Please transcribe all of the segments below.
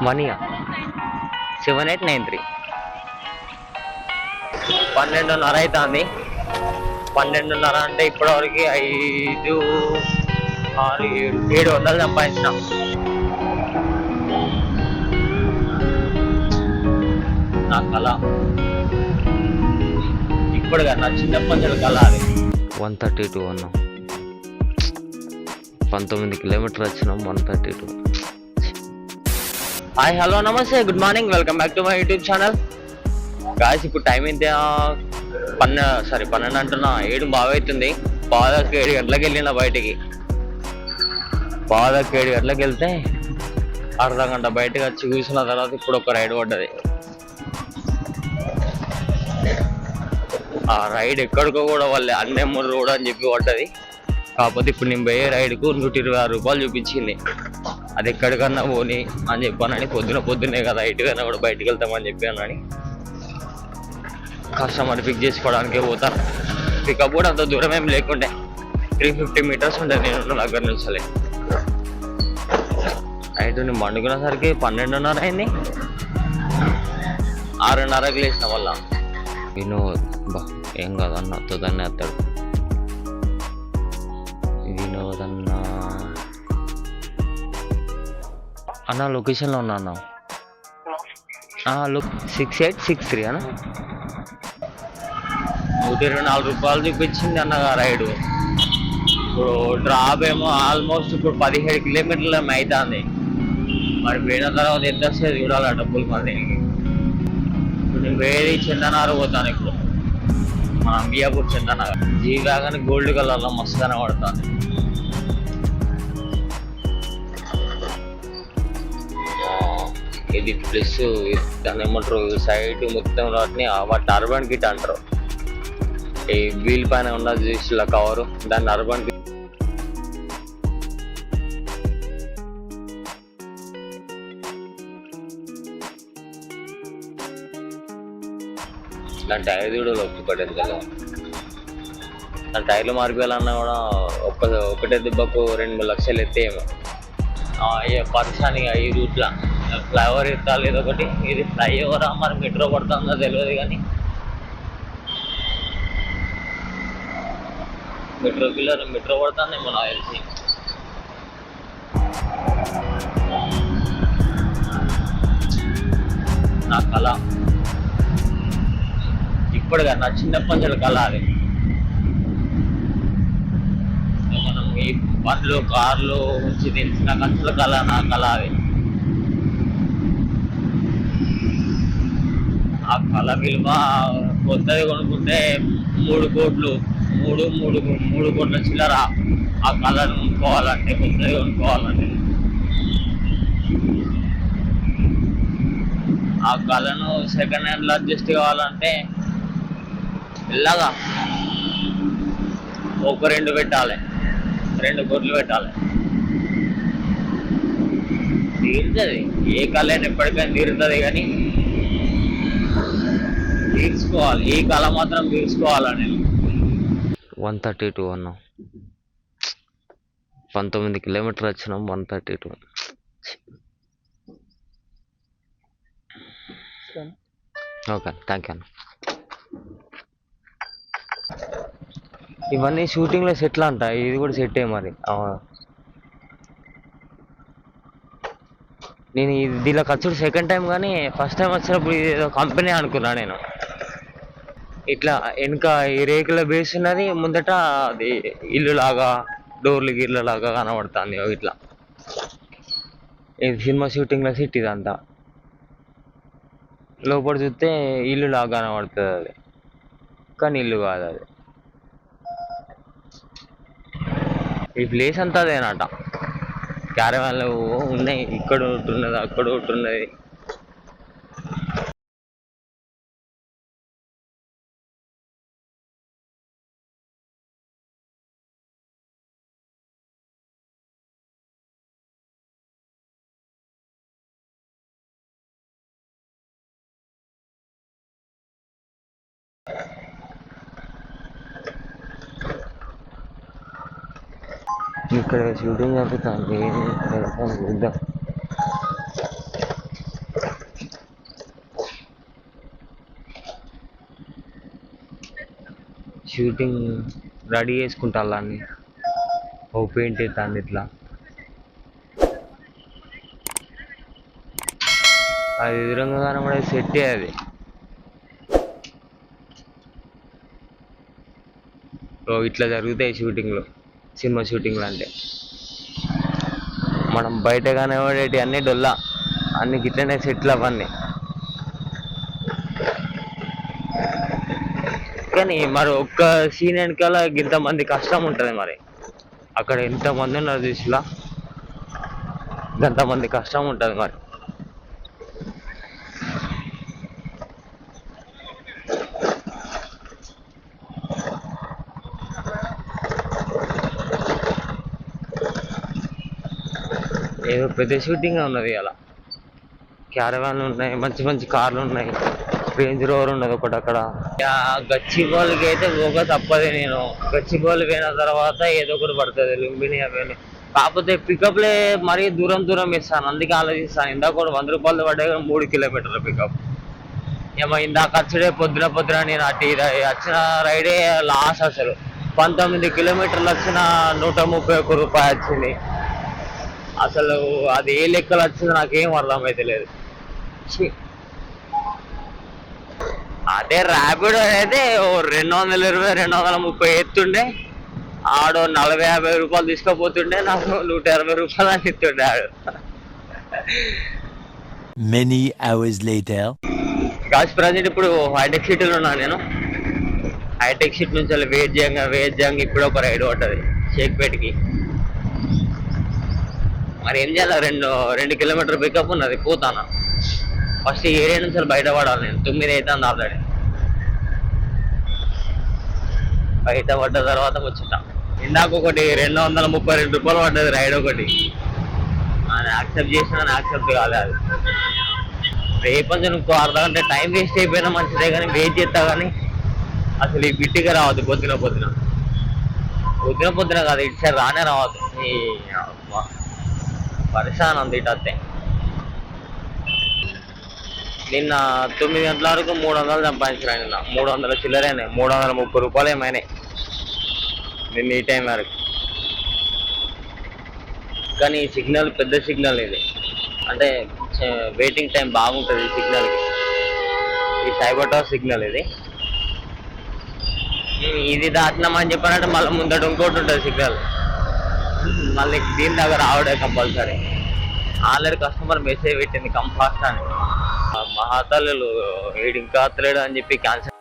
మనీయా 7893. 12:30 అవుతుంది. 12:30 అంటే ఇప్పటివరకు 5, 6, 700 సంపాదించిన. నా కళ ఇప్పుడు కదా, నా చిన్నప్పటి నుంచి కళ అది. 132 అన్నాం. 19 కిలోమీటర్లు వచ్చినాం. 132. హాయ్, హలో, నమస్తే, good morning, welcome back to my YouTube channel. Guys, ఇప్పుడు టైం ఎంత? 12 అంటున్నా, 7 బాగా అవుతుంది. 7 గంటలకు వెళ్ళిన బయటికి. 7 గంటలకు వెళ్తే అర్ధ గంట బయటకు వచ్చి కూర్చున్న తర్వాత ఇప్పుడు ఒక రైడ్ పడ్డది. ఆ రైడ్ ఎక్కడికో కూడా వాళ్ళే అన్నెమ్మూరు రోడ్ అని చెప్పి పడ్డది. కాకపోతే ఇప్పుడు నేను పోయే రైడ్కు 126 రూపాయలు చూపించింది. అది ఎక్కడికన్నా పోని అని చెప్పానని, పొద్దున్నే కదా ఇటుకన్నా కూడా బయటకు వెళ్తామని చెప్పానని కస్టమర్ పిక్ చేసుకోవడానికే పోతాను. పికప్ కూడా అంత దూరం ఏం లేకుండే, 350 మీటర్స్ ఉంటుంది నేను దగ్గర నుంచి. నైట్ నేను పండుకునేసరికి 12:30 అయింది. 6:30కి లేచిన వల్ల. వినోద్ బా ఏం కాదన్న, తొందరనే వస్తాడు. వినోద్ అన్న లొకేషన్లో ఉన్నా అన్న. 6863 అన్న. 124 రూపాయలు చూపించింది అన్నగా రైడు. ఇప్పుడు డ్రాప్ ఏమో ఆల్మోస్ట్ ఇప్పుడు 17 కిలోమీటర్లు అవుతుంది. మరి పోయిన తర్వాత ఎంత వస్తుంది చూడాలి డబ్బులు. మరి ఇప్పుడు నేను వేరే చందనారు పోతాను. ఇప్పుడు మన అంబియాపూర్ చందనగర్ జీ వ్యాగన్ గోల్డ్ కలర్లో మస్తు కనబడుతుంది. ఇది ప్లస్ దాన్ని ఏమంటారు, సైడ్ మొత్తం వాటిని అర్బన్ కిట్ అంటారు. ఈ వీల్ పైన ఉన్నది చూసి కవరు, దాన్ని అర్బన్ కిట్. దాని టైర్ కూడా ఒప్పి పడేది కదా. దాని టైర్లు మార్పియాలన్నా కూడా ఒకటే దెబ్బకు 2-3 లక్షలు ఎత్తేమో. పరిశానిగా ఈ రూట్లో ఫ్లైఓవర్ ఎత్తాలి ఏదో ఒకటి. ఇది ఫ్లైఓవరా మరి మెట్రో పడుతుందో తెలియదు, కానీ మెట్రో పడుతుందేమో నాకు తెలిసి. నా కళ ఇప్పుడు కదా, నా చిన్నప్పటి నుంచి కళ అది. మనం ఈ బండ్లు కార్లు నుంచి తెలిసిన ఖర్చుల కళ, నా కళ అది. ఆ కళ విలువ కొత్తది కొనుక్కుంటే 3 కోట్లు, 3 కోట్ల చిల్లర. ఆ కళను కొనుక్కోవాలంటే, కొత్తది కొనుక్కోవాలంటే, ఆ కళను సెకండ్ హ్యాండ్లో అడ్జస్ట్ కావాలంటే ఇలాగా ఒక 2 పెట్టాలి, 2 కోట్లు పెట్టాలి. తీరుతుంది, ఏ కళ అయినా ఎప్పటికైనా తీరుతుంది, కానీ తీర్చుకోవాలి. ఈ కళ మాత్రం తీర్చుకోవాలని. 132 అన్నాం. 19 కిలోమీటర్లు వచ్చినాం. 132. ఓకే, థ్యాంక్ యూ అన్న. ఇవన్నీ షూటింగ్లో సెట్లు అంట, ఇది కూడా సెట్టే మరి. నేను దీనిలో ఖర్చు సెకండ్ టైం, కానీ ఫస్ట్ టైం వచ్చినప్పుడు ఏదో కంపెనీ అనుకున్నా నేను. ఇట్లా వెనక ఈ రేకుల బేస్ ఉన్నది, ముందట అది ఇల్లు లాగా, డోర్లు గిర్ల లాగా కనబడుతుంది. ఇట్లా ఇది సినిమా షూటింగ్లో సెట్. ఇదంతా లోపల చూస్తే ఇల్లు లాగా కనబడుతుంది అది, కానీ ఇల్లు కాదు అది. ఈ ప్లేస్ అంతా అదేనట. క్యారవాన్లు ఉన్నాయి, ఇక్కడ ఒకటి ఉన్నది, అక్కడ ఒకటి ఉన్నది. ఇక్కడ షూటింగ్ జరుగుతుంది. చూద్దాం. షూటింగ్ రెడీ చేసుకుంటా అన్ని ఓ పెయింట్ అవుతుంది ఇట్లా. అది ఎదురంగా కనబడే సెట్టే అది. ఇట్లా జరుగుతాయి షూటింగ్లు, సినిమా షూటింగ్లు అంటే. మనం బయట కనబడేటి అన్నీ డొల్లా, అన్ని గిట్లనే సెట్లు అవన్నీ. కానీ మరి ఒక్క సీన్ వెనకాల ఇంతమంది కష్టం ఉంటుంది. మరి అక్కడ ఎంతమంది ఉన్నారు చూసిలా, ఇంతమంది కష్టం ఉంటుంది మరి. ఏదో పెద్ద షూటింగ్ ఉన్నది అలా. క్యారవాన్లు ఉన్నాయి, మంచి మంచి కార్లు ఉన్నాయి, రేంజ్ రోవర్ ఉన్నది ఒకటి అక్కడ. గచ్చిబౌలికి అయితే పోక తప్పదు. నేను గచ్చిబౌలి పోయిన తర్వాత ఏదో ఒకటి పడుతుంది, లుంబిని అవన్నీ. కాకపోతే పికప్లే మరీ దూరం దూరం ఇస్తాను, అందుకే ఆలోచిస్తాను. ఇందాక కూడా 100 రూపాయలు పడ్డాయి, 3 కిలోమీటర్ల పికప్. ఏమో ఇందాక వచ్చడే పొద్దున నేను అటు వచ్చిన రైడే లాస్. అసలు 19 కిలోమీటర్లు వచ్చిన 131 రూపాయలు వచ్చింది. అసలు అది ఏ లెక్కలు వచ్చింది నాకేం అర్థమైతే లేదు. అదే ర్యాపిడో అయితే 220 230 ఎత్తుండే, ఆడు 40-50 రూపాయలు తీసుకుపోతుండే, నాకు 120 రూపాయలు అని ఇస్తుండే ఆడు. Many hours later. Cost present ఇప్పుడు హైటెక్ సిటీలో ఉన్నా నేను. హైటెక్ సిటీ నుంచి వెయిట్ చేయంగా ఇప్పుడు ఒక రైడ్ పట్టది షేక్పేట్కి. మరి ఏం చేయాలి, 2 కిలోమీటర్ పికప్ ఉన్నది, పోతానా. ఫస్ట్ ఈ ఏరియా నుంచి బయటపడాలి నేను. 9 అవుతుంది ఆల్రెడీ. బయట పడ్డ తర్వాత వచ్చుంటా. ఇందాక ఒకటి 232 రూపాయలు పడ్డది రైడ్ ఒకటి. అది యాక్సెప్ట్ చేసినా యాక్సెప్ట్ కాదు అది. రేపటి ఇంకో అర్ధగంట టైం వేస్ట్ అయిపోయినా మంచిదే, కానీ వెయిట్ చేస్తా. కానీ అసలు ఈ బిట్టిగా రావద్దు పొద్దున కాదు, ఇటు సైడ్ రానే రావద్దు. ఈ పరిశాన్ ఉంది ఇటు వస్తే. నిన్న 9 గంటల వరకు 300 సంపాదించిన. నిన్న 300 చిల్లరైనాయి, 330 రూపాయలు ఏమైనాయి నిన్న ఈ టైం వరకు. కానీ ఈ సిగ్నల్ పెద్ద సిగ్నల్ ఇది, అంటే వెయిటింగ్ టైం బాగుంటుంది ఈ సిగ్నల్కి. ఈ సైబర్ టవర్ సిగ్నల్ ఇది దాటినామని చెప్పారంటే మళ్ళీ ముందట ఇంకోటి ఉంటుంది సిగ్నల్. మళ్ళీ దీని దగ్గర రావడే కంపల్సరీ. ఆల్రెడీ కస్టమర్ మెసేజ్ పెట్టింది కమ్ ఫాస్ట్ అని. మహాతల్లు వీడు ఇంకా అత్తలేడు అని చెప్పి క్యాన్సిల్.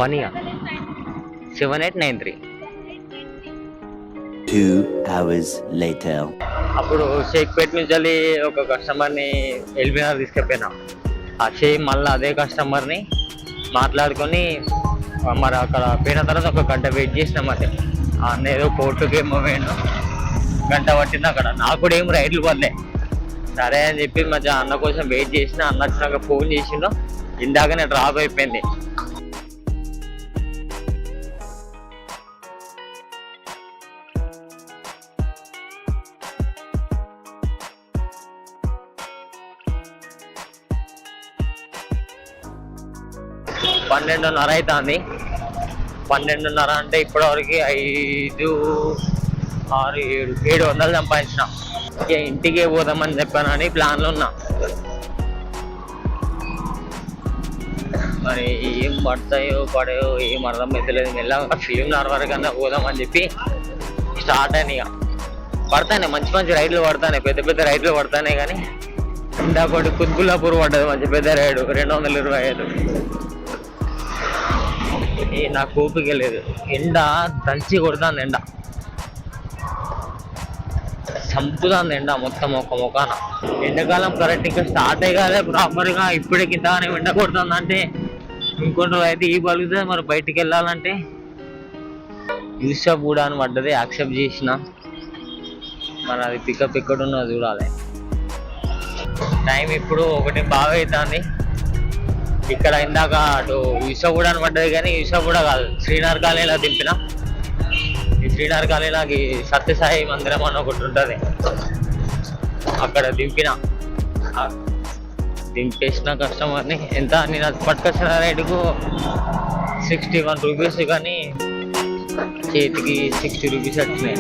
మనీయా 7893. 2 hours later. అప్పుడు షేక్పేట్ నుంచి వెళ్ళి ఒక కస్టమర్ని ఎల్బీఆర్ తీసుకెళ్ళిపోయినా. ఆ సేమ్ మళ్ళీ అదే కస్టమర్ని మాట్లాడుకొని మరి అక్కడ పోయిన తర్వాత ఒక గంట వెయిట్ చేసినామంటే. అన్న ఏదో కోర్టుకి ఏమో పోయిండు, గంట పట్టింది అక్కడ. నాకు కూడా ఏం రైడ్లు పడలే. సరే అని చెప్పి మధ్య అన్న కోసం వెయిట్ చేసిన. అన్న వచ్చినాక ఫోన్ చేసిండు, ఇందాకనే డ్రాప్ అయిపోయింది. పన్నెండున్నర అవుతుంది. 12:30 అంటే ఇప్పటివరకు 5, 6, 700 సంపాదించిన. ఇక ఇంటికే పోదామని చెప్పానని ప్లాన్లో ఉన్నా. మరి ఏం పడతాయో పడయో ఏం అర్థం అవుతలేదు. మెల్లగా ఫిలింనగర్ వరకు అన్నా పోదామని చెప్పి స్టార్ట్ అయినాయి. ఇక పడతానే మంచి మంచి రైడ్లు పడతానే, పెద్ద పెద్ద రైడ్లు పడతానే. కానీ ఇందాకోటి కుత్బుల్లాపూర్ పడ్డది మంచి పెద్ద రైడ్, 225. నాకు ఓపిక లేదు. ఎండ దంచి కొడుతుంది, ఎండ చంపుతుంది. ఎండ మొత్తం ఒక ముఖాన. ఎండాకాలం కరెక్ట్ ఇంకా స్టార్ట్ అయ్యాలి ప్రాపర్గా. ఇప్పుడే కిందగానే ఎండ కొడుతుంది అంటే ఇంకొంచెం అయితే ఈ పలుగుతుంది. మరి బయటికి వెళ్ళాలంటే యూసఫ్ కూడా అని పడ్డది, యాక్సెప్ట్ చేసిన. మరి అది పికప్ ఎక్కడున్నా చూడాలి. టైం ఇప్పుడు 1 బాగా అవుతుంది. ఇక్కడ ఇందాక అటు యూసఫ్ కూడా అని పడ్డది, కానీ యూసఫ్ కూడా కాదు, శ్రీనగర్ కాలనీలో దింపిన. ఈ శ్రీనగర్ కాలనీలోకి సత్యసాయి మందిరం అని ఒకటి ఉంటుంది, అక్కడ దింపిన. దింపేసిన కస్టమర్ని ఎంత నేను అది పట్టుకొచ్చిన రైడ్కు 61 రూపీస్, కానీ చేతికి 60 రూపీస్ వచ్చినాయి.